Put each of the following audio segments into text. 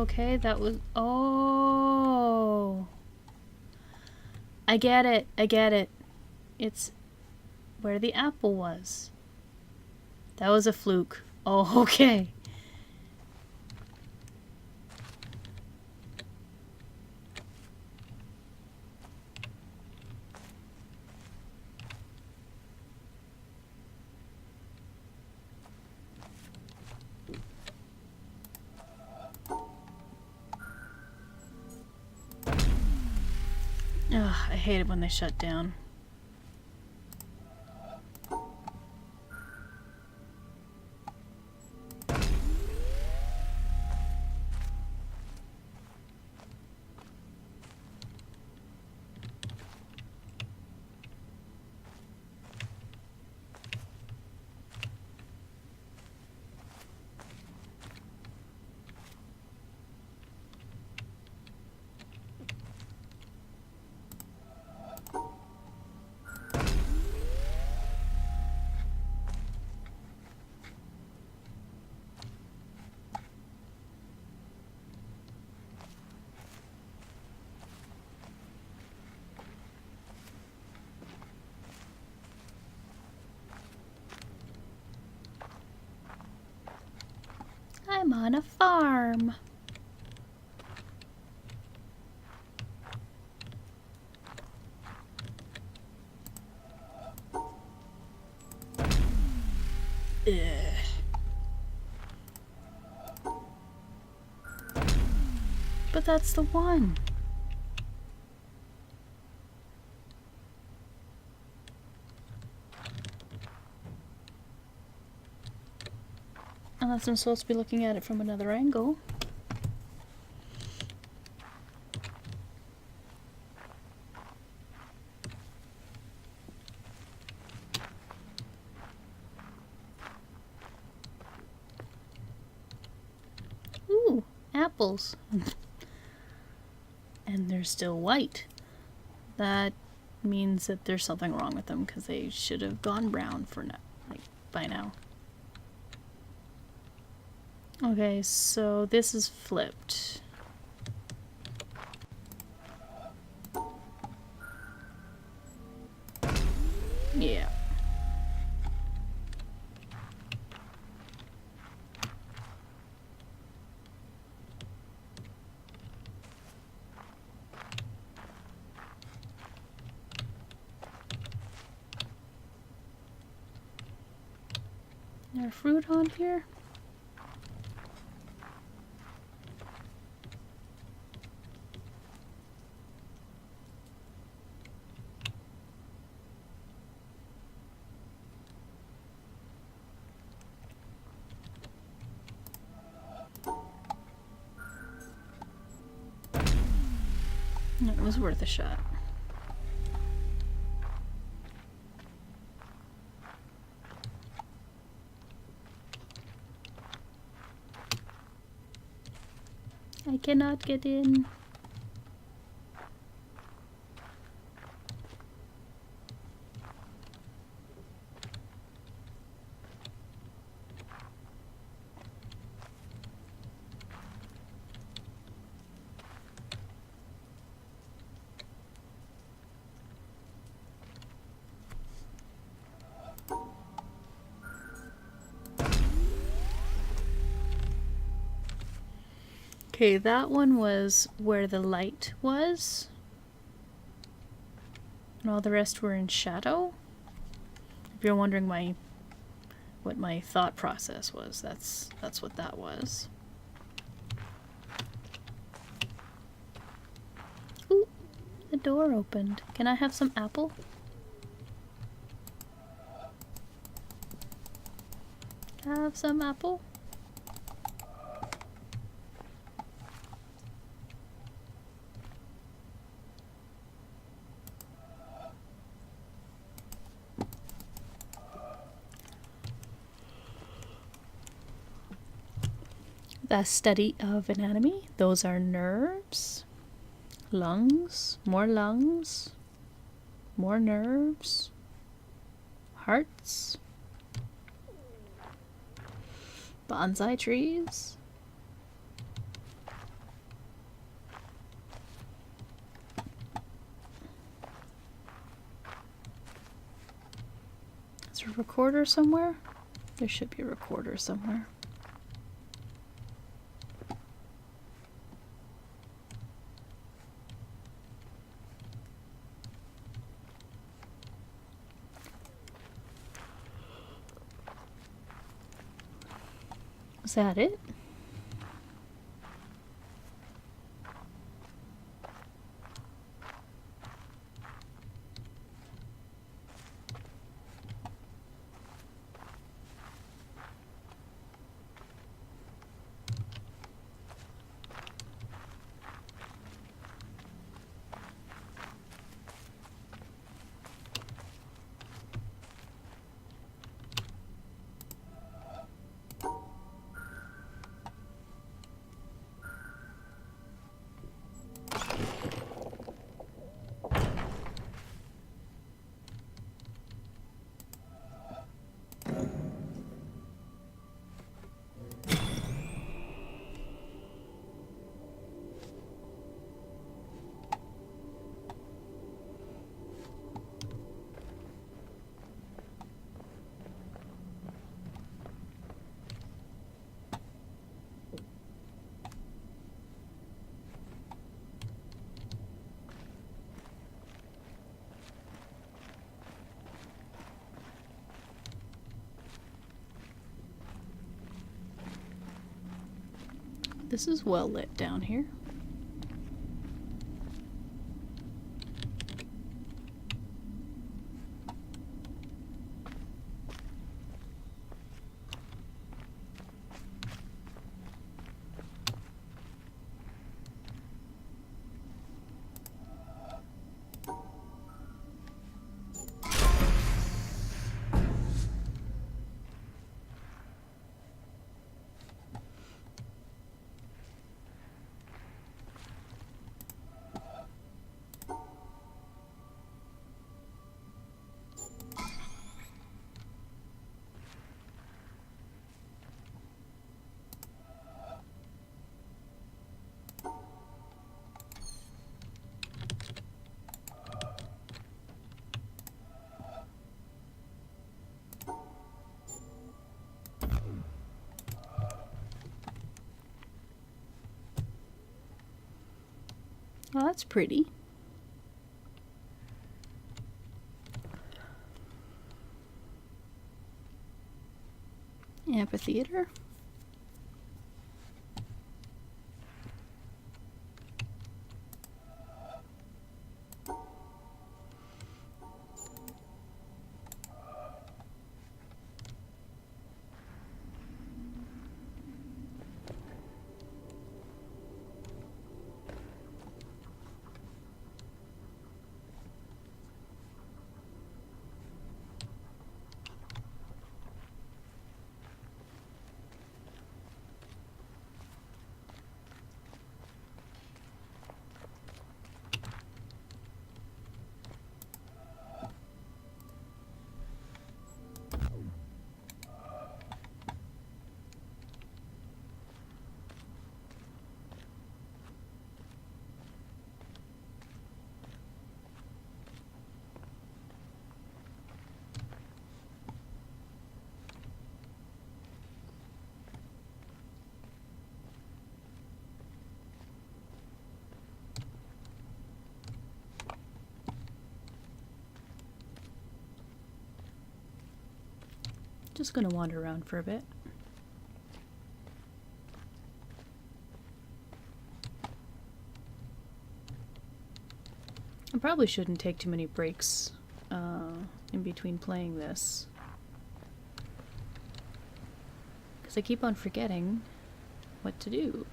okay, that was... Oh. I get it. I get it. It's where the apple was. That was a fluke. Oh, okay. Ugh, I hate it when they shut down. I'm on a farm. Ugh. But that's the one. Unless I'm supposed to be looking at it from another angle. Ooh, apples. And they're still white. That means that there's something wrong with them because they should have gone brown for now, like by now. Okay, so this is flipped. Yeah. Is there fruit on here? It was worth a shot. I cannot get in. Okay, that one was where the light was. And all the rest were in shadow. If you're wondering what my thought process was, that's what that was. Ooh, the door opened. Can I have some apple? Can I have some apple? The study of anatomy. Those are nerves, lungs, more nerves, hearts, bonsai trees, a recorder somewhere? There should be a recorder somewhere. Is that it? This is well lit down here. Well, that's pretty. Amphitheater. Just gonna wander around for a bit. I probably shouldn't take too many breaks in between playing this, because I keep on forgetting what to do.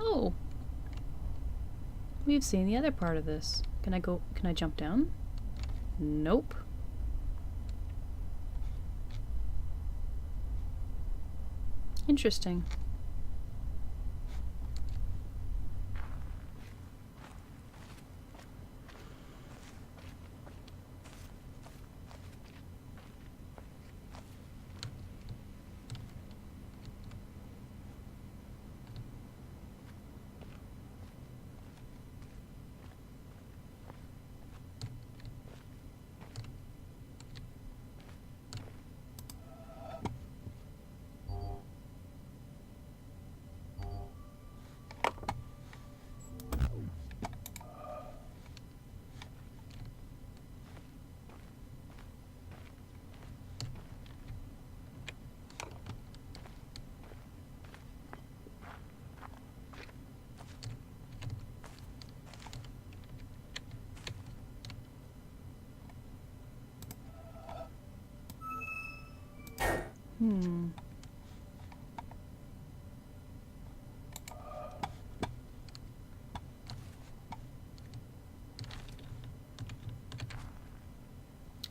Oh, we've seen the other part of this. Can I jump down? Nope. Interesting.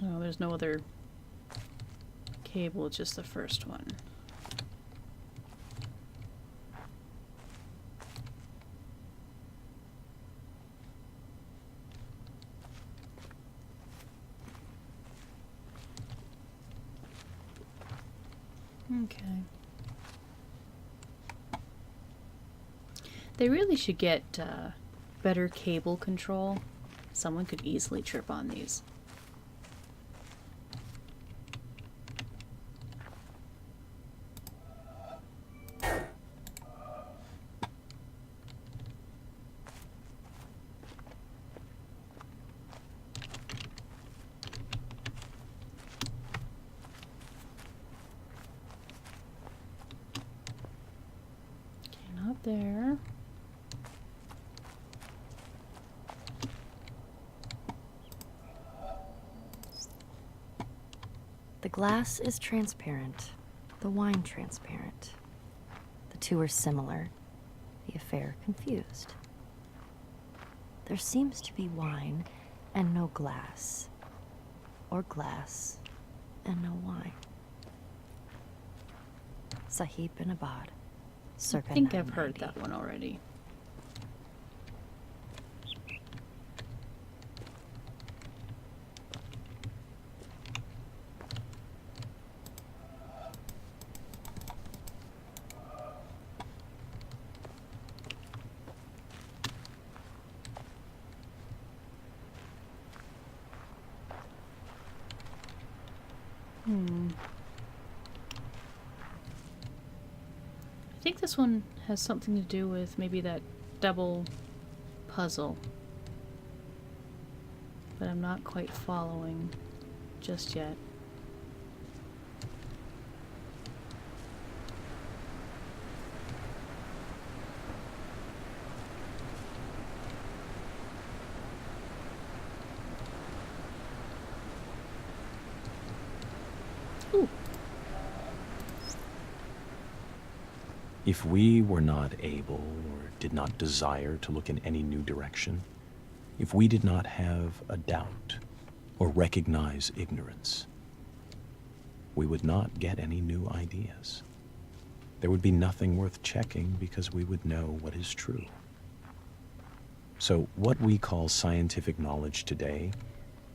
Oh, there's no other cable, it's just the first one. Okay. They really should get better cable control. Someone could easily trip on these. Not there. The glass is transparent, the wine transparent. The two are similar, the affair confused. There seems to be wine and no glass, or glass and no wine. Sahib bin Abad, circa I think I've 990. heard that one already. I think this one has something to do with maybe that double puzzle. But I'm not quite following just yet. Ooh. If we were not able or did not desire to look in any new direction, if we did not have a doubt or recognize ignorance, we would not get any new ideas. There would be nothing worth checking because we would know what is true. So what we call scientific knowledge today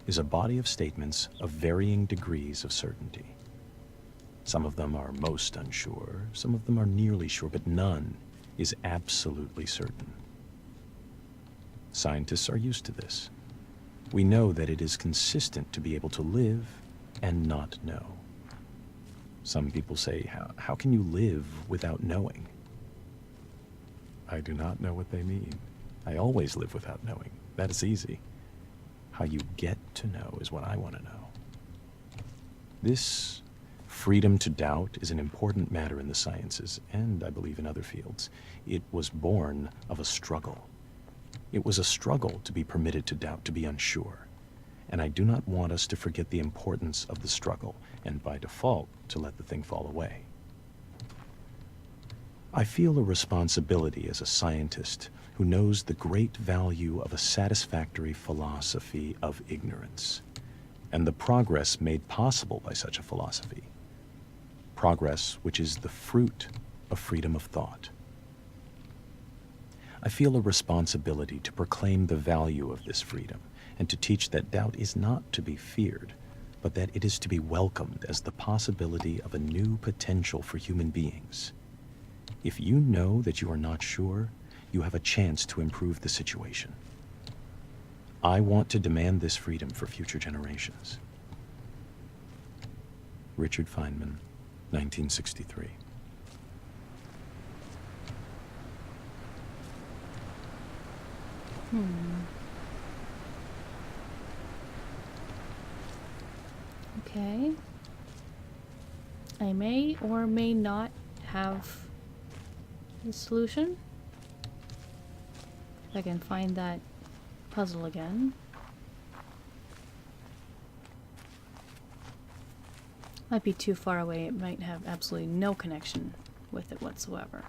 is a body of statements of varying degrees of certainty. Some of them are most unsure, some of them are nearly sure, but none is absolutely certain. Scientists are used to this. We know that it is consistent to be able to live and not know. Some people say, how can you live without knowing? I do not know what they mean. I always live without knowing. That is easy. How you get to know is what I want to know. This freedom to doubt is an important matter in the sciences, and I believe in other fields. It was born of a struggle. It was a struggle to be permitted to doubt, to be unsure. And I do not want us to forget the importance of the struggle, and by default, to let the thing fall away. I feel a responsibility as a scientist who knows the great value of a satisfactory philosophy of ignorance, and the progress made possible by such a philosophy. Progress which is the fruit of freedom of thought. I feel a responsibility to proclaim the value of this freedom and to teach that doubt is not to be feared, but that it is to be welcomed as the possibility of a new potential for human beings. If you know that you are not sure, you have a chance to improve the situation. I want to demand this freedom for future generations. Richard Feynman, 1963. Okay. I may or may not have the solution. If I can find that puzzle again. Might be too far away. It might have absolutely no connection with it whatsoever.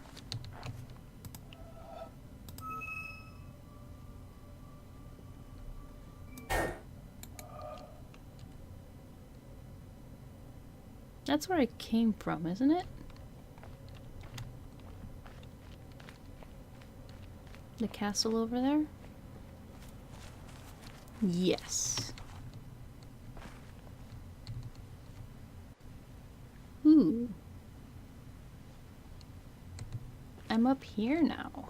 That's where I came from, isn't it? The castle over there? Yes. Ooh. I'm up here now.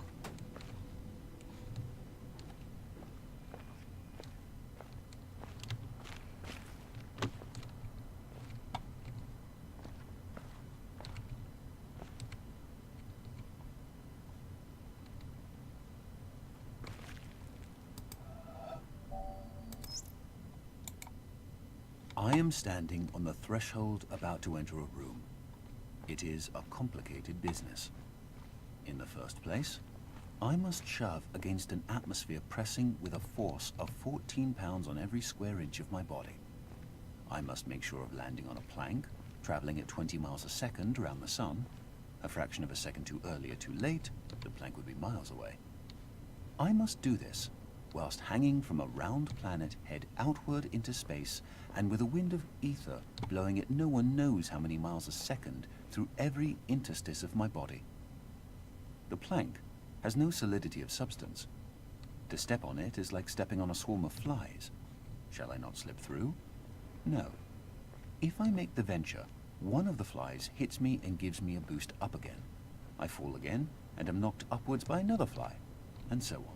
I am standing on the threshold about to enter a room. It is a complicated business. In the first place, I must shove against an atmosphere pressing with a force of 14 pounds on every square inch of my body. I must make sure of landing on a plank, traveling at 20 miles a second around the sun. A fraction of a second too early or too late, the plank would be miles away. I must do this whilst hanging from a round planet head outward into space and with a wind of ether blowing at no one knows how many miles a second through every interstice of my body. The plank has no solidity of substance. To step on it is like stepping on a swarm of flies. Shall I not slip through? No. If I make the venture, one of the flies hits me and gives me a boost up again. I fall again and am knocked upwards by another fly, and so on.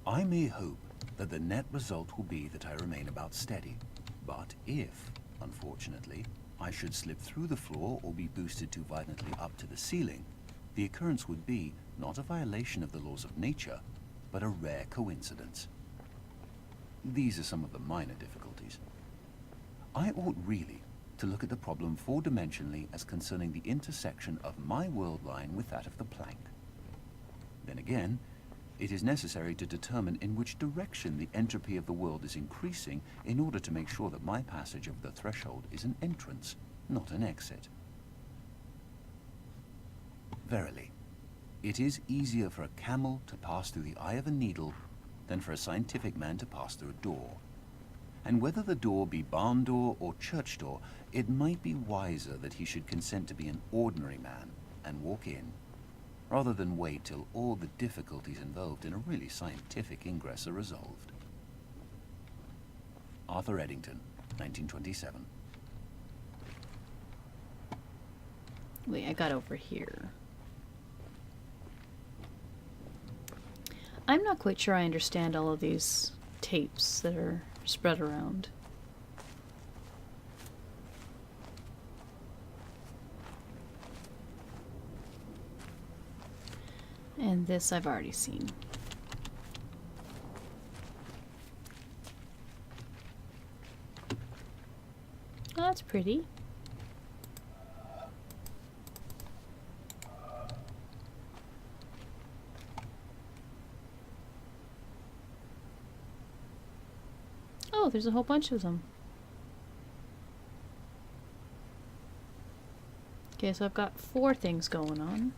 I may hope that the net result will be that I remain about steady, but if, unfortunately, I should slip through the floor or be boosted too violently up to the ceiling, the occurrence would be not a violation of the laws of nature, but a rare coincidence. These are some of the minor difficulties. I ought really to look at the problem four-dimensionally as concerning the intersection of my world line with that of the plank. Then again, it is necessary to determine in which direction the entropy of the world is increasing in order to make sure that my passage of the threshold is an entrance, not an exit. Verily, it is easier for a camel to pass through the eye of a needle than for a scientific man to pass through a door. And whether the door be barn door or church door, it might be wiser that he should consent to be an ordinary man and walk in, rather than wait till all the difficulties involved in a really scientific ingress are resolved. Arthur Eddington, 1927. Wait, I got over here. I'm not quite sure I understand all of these tapes that are spread around. And this I've already seen. Oh, that's pretty. Oh, there's a whole bunch of them. Okay, so I've got 4 things going on.